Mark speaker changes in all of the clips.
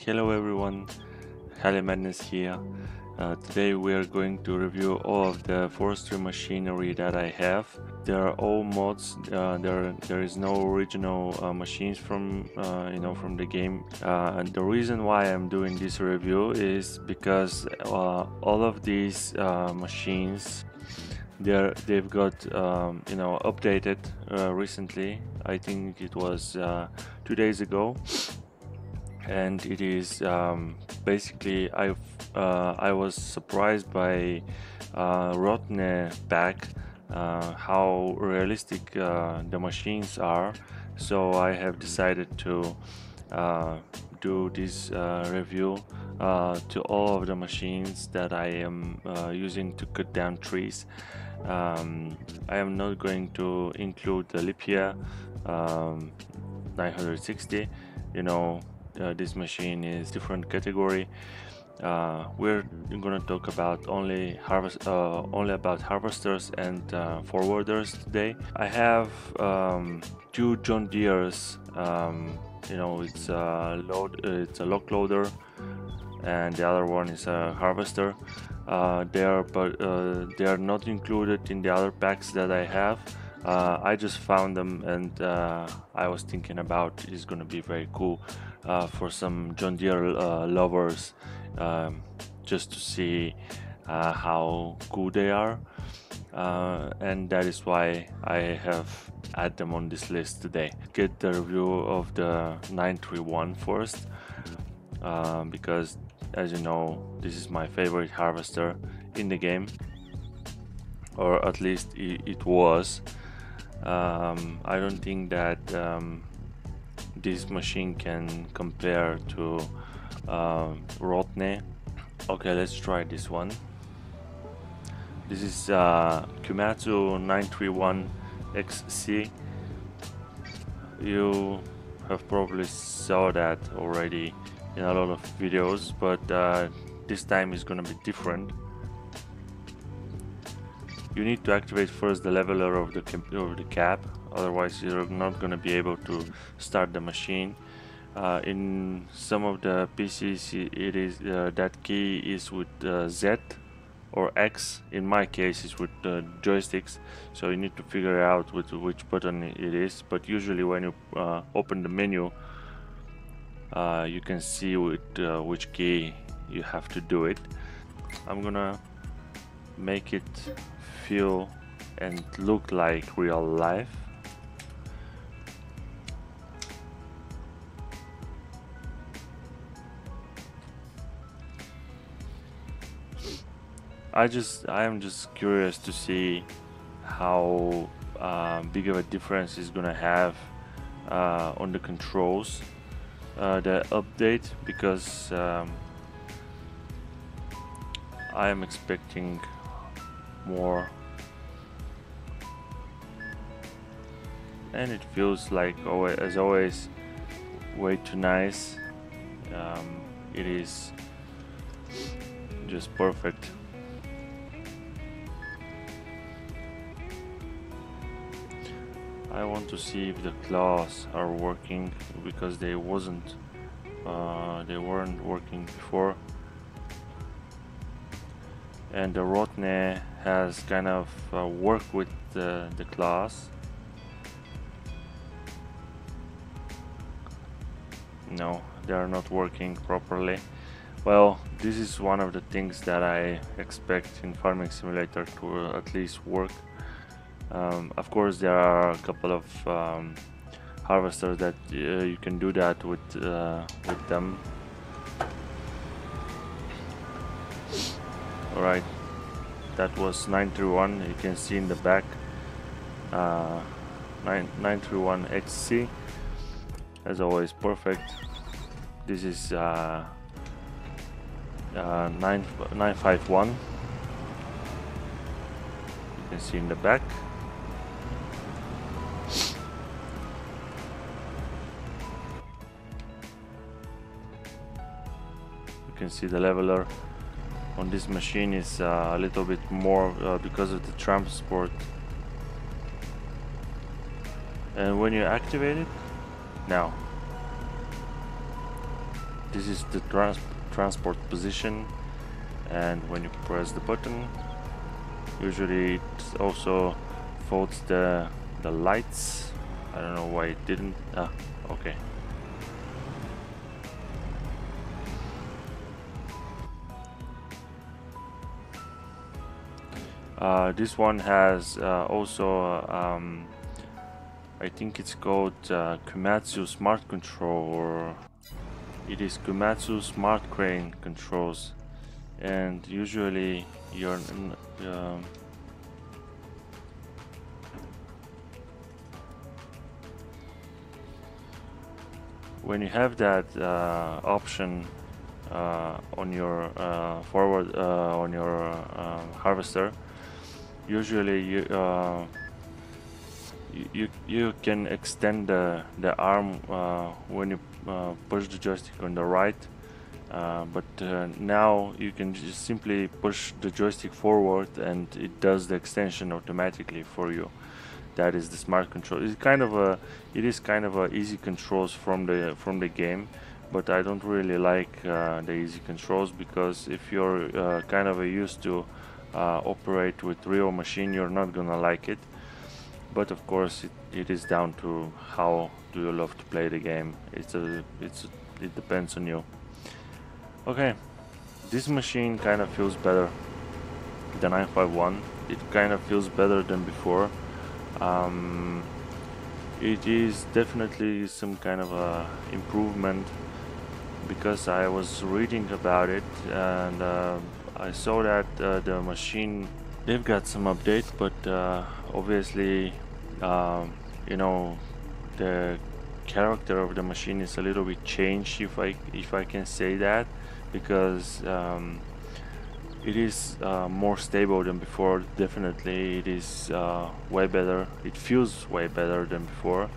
Speaker 1: Hello everyone, Halle Madness here. Today we are going to review all of the forestry machinery that I have. They are all mods. There is no original machines from from the game. And the reason why I'm doing this review is because all of these machines they've got updated recently. I think it was 2 days ago. And it is basically I was surprised by Rotne back how realistic the machines are, so I have decided to do this review to all of the machines that I am using to cut down trees. I am not going to include the Lipia 960. This machine is different category. We're gonna talk about only about harvesters and forwarders today. I have two John Deere's. It's a lock loader, and the other one is a harvester. They are not included in the other packs that I have. I just found them, and I was thinking about it's gonna be very cool for some John Deere lovers, just to see how cool they are, and that is why I have added them on this list today. Get the review of the 931 first, because as you know, this is my favorite harvester in the game, or at least it was. I don't think that this machine can compare to Rotne. Okay, let's try this one. This is Komatsu 931 XC. You have probably saw that already in a lot of videos, but this time is gonna be different. You need to activate first the leveler of the cap, otherwise you're not going to be able to start the machine. In some of the PCs it is that key is with Z or X. In my case it's with joysticks, so you need to figure out which button it is, but usually when you open the menu you can see with which key you have to do it. I'm gonna make it feel and look like real life. I am just curious to see how big of a difference is gonna have on the controls, the update, because I am expecting more, and it feels like as always way too nice. It is just perfect. I want to see if the claws are working, because they weren't working before. And the Rotne has kind of worked with the class. No, they are not working properly. Well, this is one of the things that I expect in Farming Simulator to at least work. Of course, there are a couple of harvesters that you can do that with them. Alright, that was 931. You can see in the back 931 XC, as always perfect. This is 951. You can see in the back. You can see the leveler on this machine is a little bit more because of the transport. And when you activate it, now This is the transport position, and when you press the button, usually it also folds the lights. I don't know why it didn't. Okay. This one has also I think it's called Komatsu Smart Control, or it is Komatsu Smart Crane Controls, and usually you're when you have that option on your forward on your harvester, usually you can extend the arm when you push the joystick on the right, but now you can just simply push the joystick forward and it does the extension automatically for you. That is the smart control. It's kind of a easy controls from the game, but I don't really like the easy controls, because if you're kind of used to operate with real machine, you're not gonna like it. But of course it is down to how do you love to play the game. It depends on you. Okay, this machine kind of feels better. The 951, it kind of feels better than before. It is definitely some kind of a improvement, because I was reading about it, and I saw that the machine, they've got some updates, but obviously you know, the character of the machine is a little bit changed, if I can say that, because it is more stable than before. Definitely it is way better. It feels way better than before.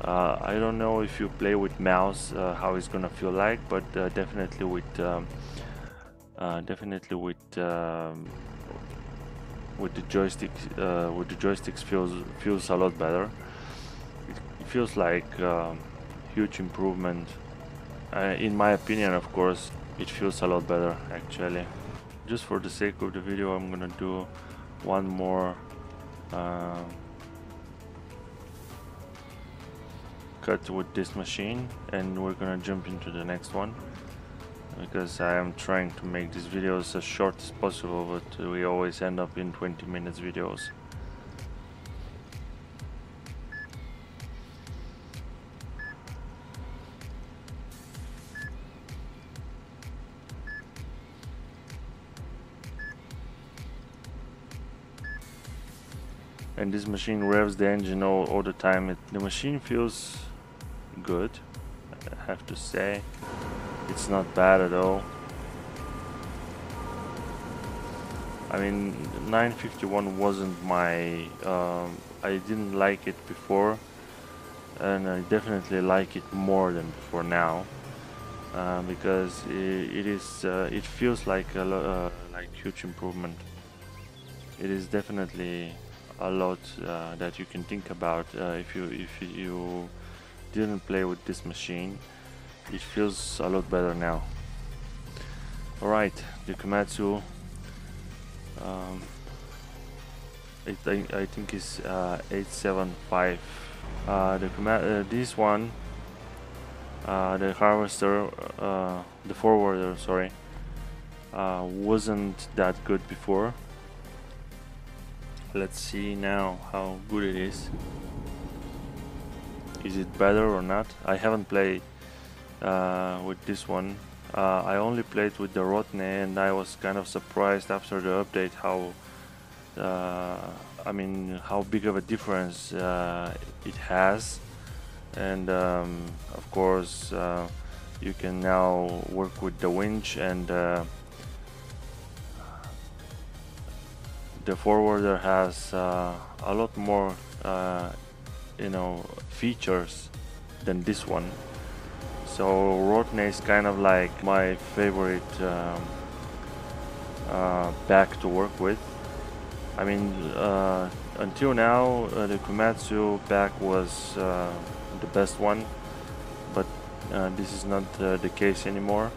Speaker 1: I don't know if you play with mouse how it's gonna feel like, but definitely with the joysticks feels a lot better. It feels like huge improvement. In my opinion, of course, it feels a lot better actually. Just for the sake of the video, I'm gonna do one more cut with this machine, and we're gonna jump into the next one, because I am trying to make these videos as short as possible, but we always end up in 20 minutes videos. And this machine revs the engine all the time. The machine feels good, I have to say. It's not bad at all. I mean, 951 wasn't my I didn't like it before, and I definitely like it more than before now, because it feels like like huge improvement. It is definitely a lot that you can think about if you didn't play with this machine. It feels a lot better now. Alright, the Komatsu, I think is 875. This one, the harvester, the forwarder, sorry, wasn't that good before. Let's see now how good it is. Is it better or not? I haven't played with this one. I only played with the Rotne, and I was kind of surprised after the update how I mean, how big of a difference it has. And of course you can now work with the winch, and the forwarder has a lot more you know, features than this one. So Rotne is kind of like my favorite back to work with. I mean, until now the Komatsu back was the best one, but this is not the case anymore.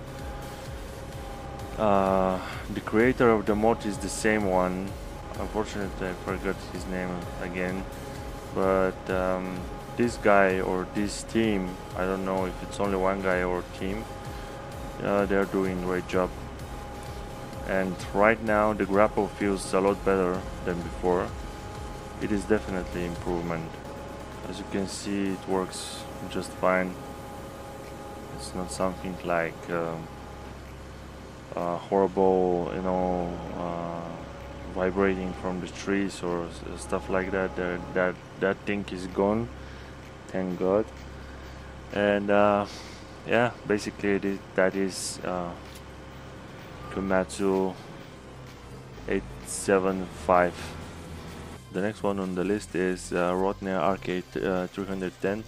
Speaker 1: The creator of the mod is the same one. Unfortunately, I forgot his name again. But this guy or this team, I don't know if it's only one guy or team, they're doing a great job. And right now the grapple feels a lot better than before. It is definitely improvement. As you can see, it works just fine. It's not something like horrible, you know, vibrating from the trees or stuff like that. That thing is gone, thank God. And yeah, basically that is Komatsu 875. The next one on the list is Rotner Arcade 310.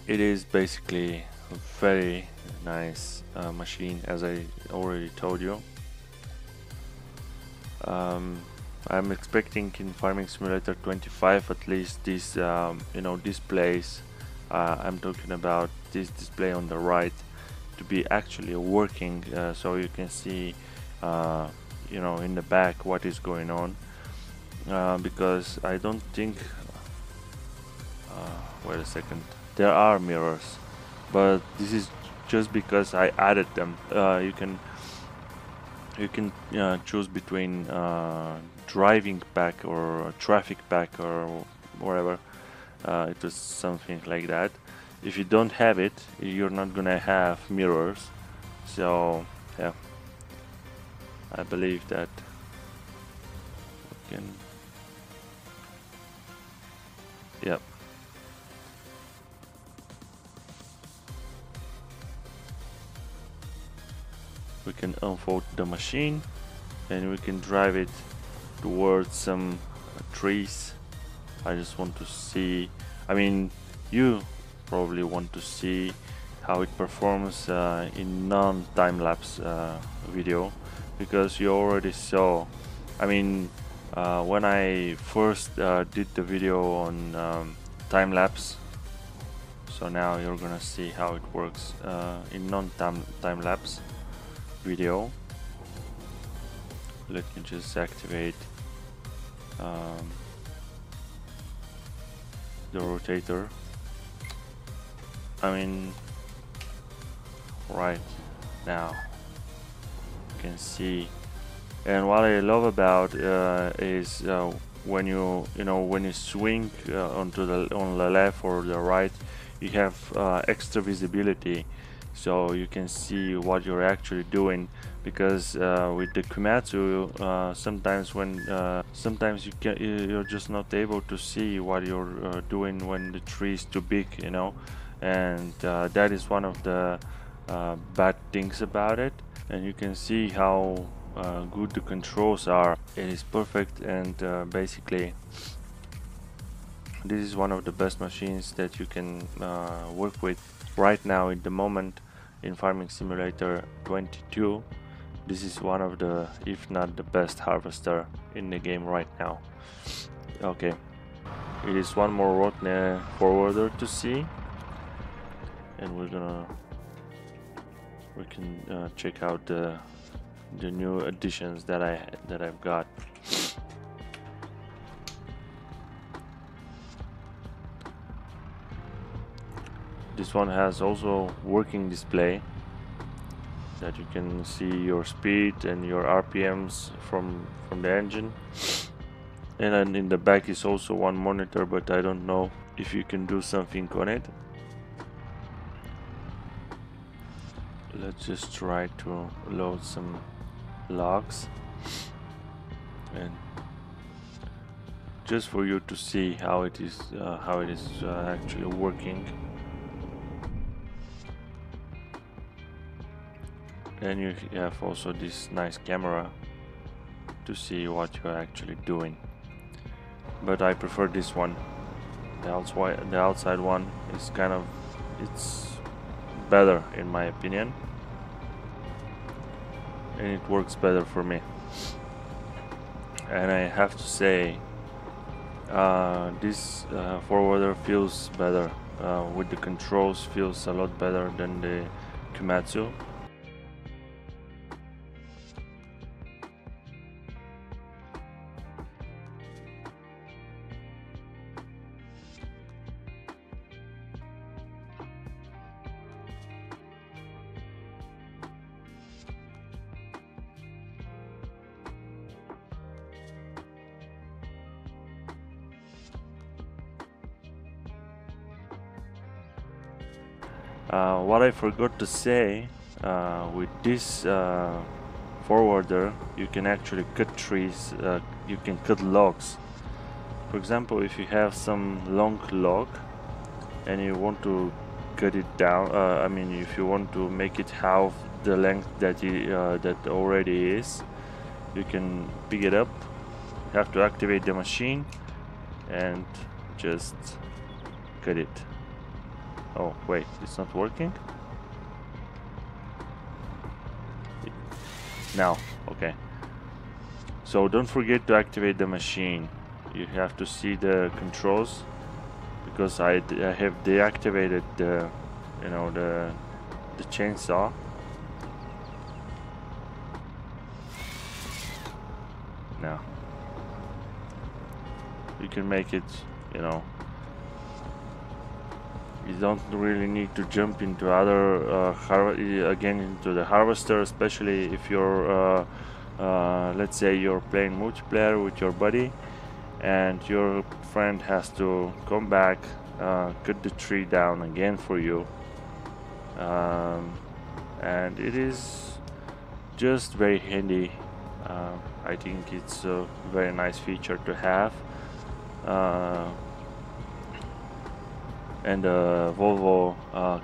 Speaker 1: It is basically a very nice machine, as I already told you. I'm expecting in Farming Simulator 25 at least this, you know, displays. I'm talking about this display on the right to be actually working, so you can see, you know, in the back what is going on. Because I don't think. Wait a second. There are mirrors, but this is just because I added them. You can choose between driving back or traffic back or whatever. It was something like that. If you don't have it, you're not gonna have mirrors. So yeah, I believe that we can. Yep. We can unfold the machine and we can drive it towards some trees. I just want to see, I mean, you probably want to see how it performs in non-time-lapse video, because you already saw, I mean, when I first did the video on time-lapse. So now you're gonna see how it works in non-time-lapse video. Let me just activate the rotator. I mean, right now you can see, and what I love about is when you when you swing on the left or the right, you have extra visibility, so you can see what you're actually doing. Because with the Komatsu, sometimes you're just not able to see what you're doing when the tree is too big, you know, and that is one of the bad things about it. And you can see how good the controls are. It is perfect, and basically this is one of the best machines that you can work with right now in the moment in Farming Simulator 22. This is one of the, if not the best harvester in the game right now. Okay, it is one more Rotner forwarder to see, and we can check out the new additions that I've got. This one has also working display that you can see your speed and your RPMs from the engine. And then in the back is also one monitor, but I don't know if you can do something on it. Let's just try to load some logs, and just for you to see how it is actually working. And you have also this nice camera to see what you're actually doing. But I prefer this one. The outside one is kind of, it's better in my opinion, and it works better for me. And I have to say, this forwarder feels better with the controls feels a lot better than the Komatsu. What I forgot to say, with this forwarder, you can actually cut trees, you can cut logs. For example, if you have some long log and you want to cut it down, I mean, if you want to make it half the length that that already is, you can pick it up. You have to activate the machine and just cut it. Oh wait, it's not working? Now, okay. So don't forget to activate the machine. You have to see the controls, because I have deactivated the, you know, the chainsaw. Now you can make it, you know. You don't really need to jump into other again into the harvester, especially if you're let's say you're playing multiplayer with your buddy and your friend has to come back, cut the tree down again for you, and it is just very handy. I think it's a very nice feature to have. And the Volvo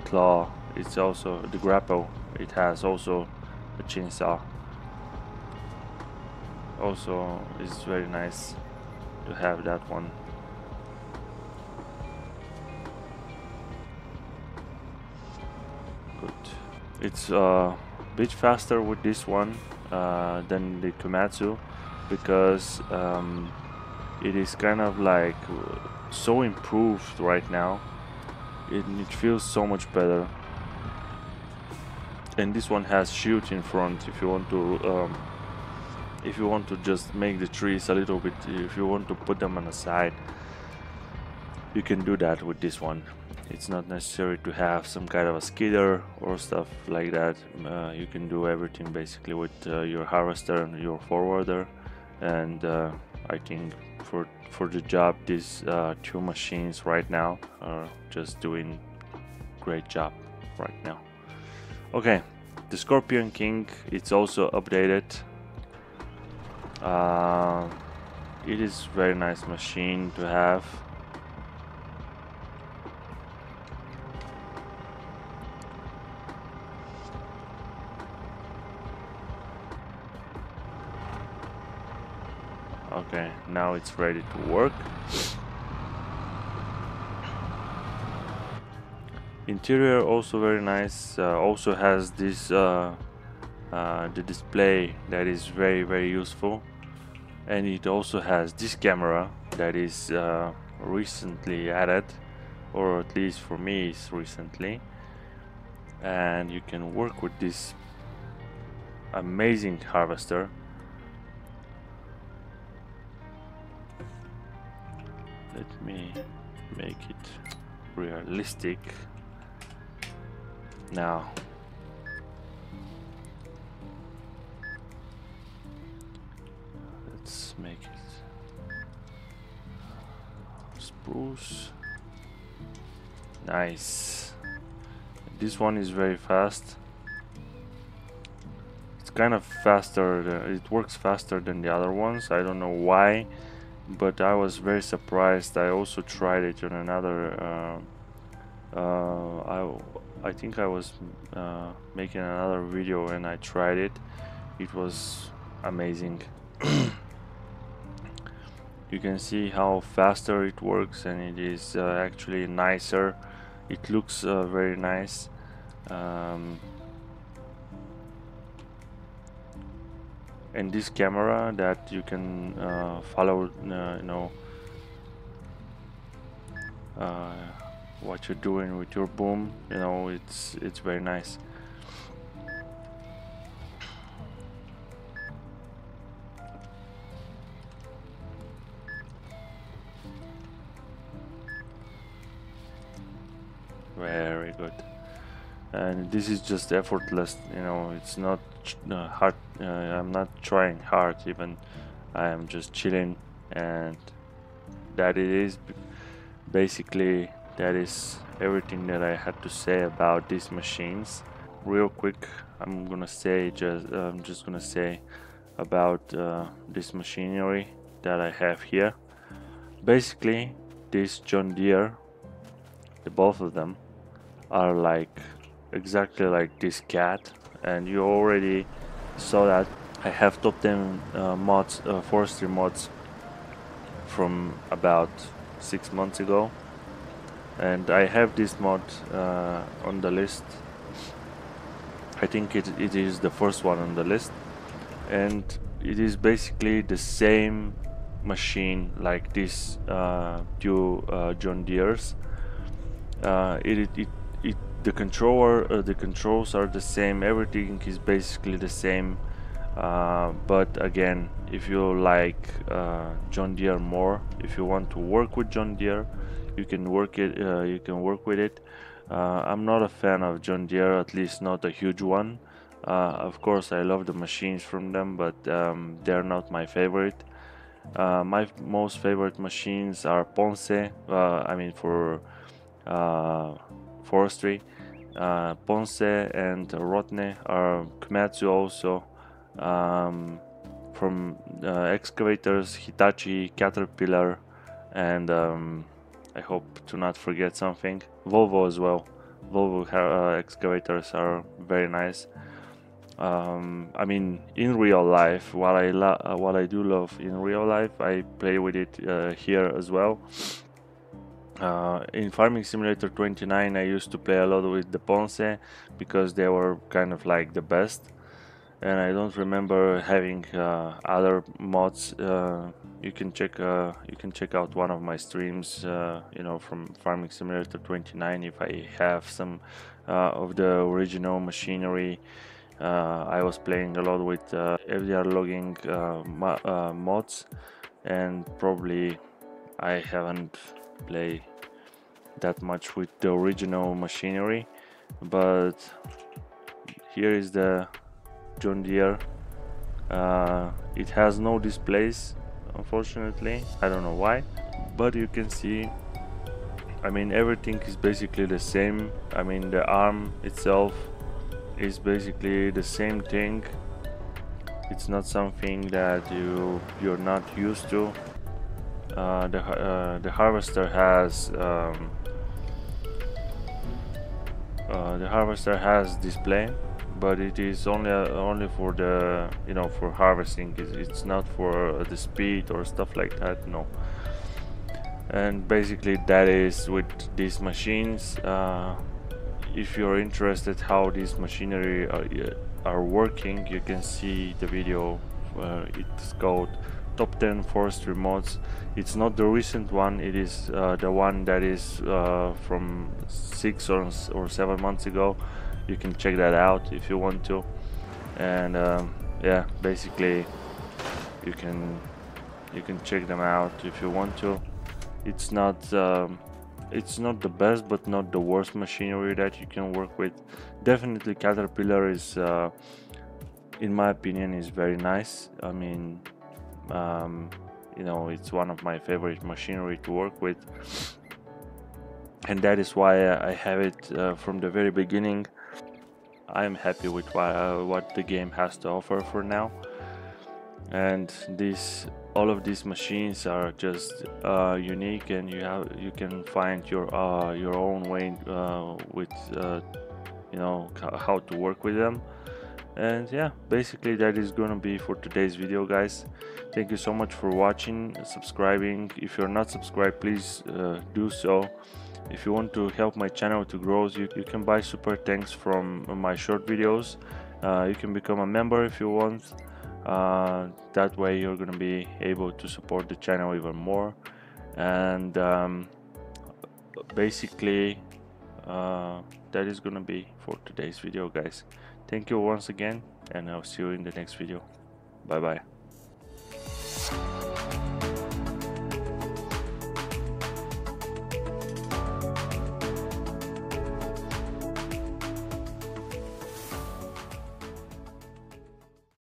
Speaker 1: Claw, it's also the grapple, it has also a chainsaw. Also it's very nice to have that one. Good. It's a bit faster with this one than the Komatsu, because it is kind of like so improved right now. It feels so much better. And this one has shield in front if you want to just make the trees a little bit, if you want to put them on the side, you can do that with this one. It's not necessary to have some kind of a skidder or stuff like that. You can do everything basically with your harvester and your forwarder, and I think for the job, these two machines right now are just doing great job right now. Okay, the Scorpion King, it's also updated. It is very nice machine to have. Okay, now it's ready to work. Interior also very nice. Also has this the display that is very useful, and it also has this camera that is recently added, or at least for me is recently, and you can work with this amazing harvester. Let me make it realistic now. Let's make it spruce. Nice. This one is very fast. It's kind of faster, it works faster than the other ones. I don't know why, but I was very surprised. I also tried it on another I think I was making another video and I tried it. It was amazing. You can see how faster it works, and it is actually nicer. It looks very nice. And this camera that you can follow, you know, what you're doing with your boom. You know, it's very nice. Very good. And this is just effortless, you know, it's not hard. I'm not trying hard even. I am just chilling, and that it is basically, that is everything that I had to say about these machines. Real quick, I'm just gonna say about this machinery that I have here. Basically, this John Deere, the both of them are like exactly like this cat, and you already saw that. I have top 10 mods, forestry mods from about 6 months ago, and I have this mod on the list. I think it is the first one on the list, and it is basically the same machine like this two John Deere's. The the controls are the same, everything is basically the same, but again, if you like John Deere more, if you want to work with John Deere, you can work with it. I'm not a fan of John Deere, at least not a huge one. Of course I love the machines from them, but they're not my favorite. My most favorite machines are Ponce, I mean for forestry. Ponce and Rotne are Komatsu also. From excavators, Hitachi, Caterpillar, and I hope to not forget something. Volvo as well. Volvo excavators are very nice. I mean, in real life, what I do love in real life, I play with it here as well. In Farming Simulator 29, I used to play a lot with the Ponce because they were kind of like the best, and I don't remember having other mods. You can check out one of my streams, you know, from Farming Simulator 29 if I have some of the original machinery. I was playing a lot with FDR logging mods, and probably I haven't played that much with the original machinery. But here is the John Deere. It has no displays, unfortunately. I don't know why, but you can see, I mean, everything is basically the same. I mean, the arm itself is basically the same thing. It's not something that you're not used to. The harvester has display, but it is only for the, you know, for harvesting. It's not for the speed or stuff like that, no. And basically that is with these machines. If you're interested how these machinery are working, you can see the video. It's called Top 10 Forestry Mods. It's not the recent one, it is the one that is from 6 or 7 months ago. You can check that out if you want to. And yeah, basically you can check them out if you want to. It's not the best, but not the worst machinery that you can work with. Definitely Caterpillar is, in my opinion, is very nice. I mean, you know, it's one of my favorite machinery to work with, and that is why I have it from the very beginning. I'm happy with what the game has to offer for now, and all of these machines are just unique, and you can find your own way with you know, how to work with them. And yeah, basically that is gonna be for today's video, guys. Thank you so much for watching, subscribing. If you're not subscribed, please do so. If you want to help my channel to grow, you can buy super thanks from my short videos. You can become a member if you want. That way you're gonna be able to support the channel even more. And basically that is gonna be for today's video, guys. Thank you once again, and I'll see you in the next video. Bye bye.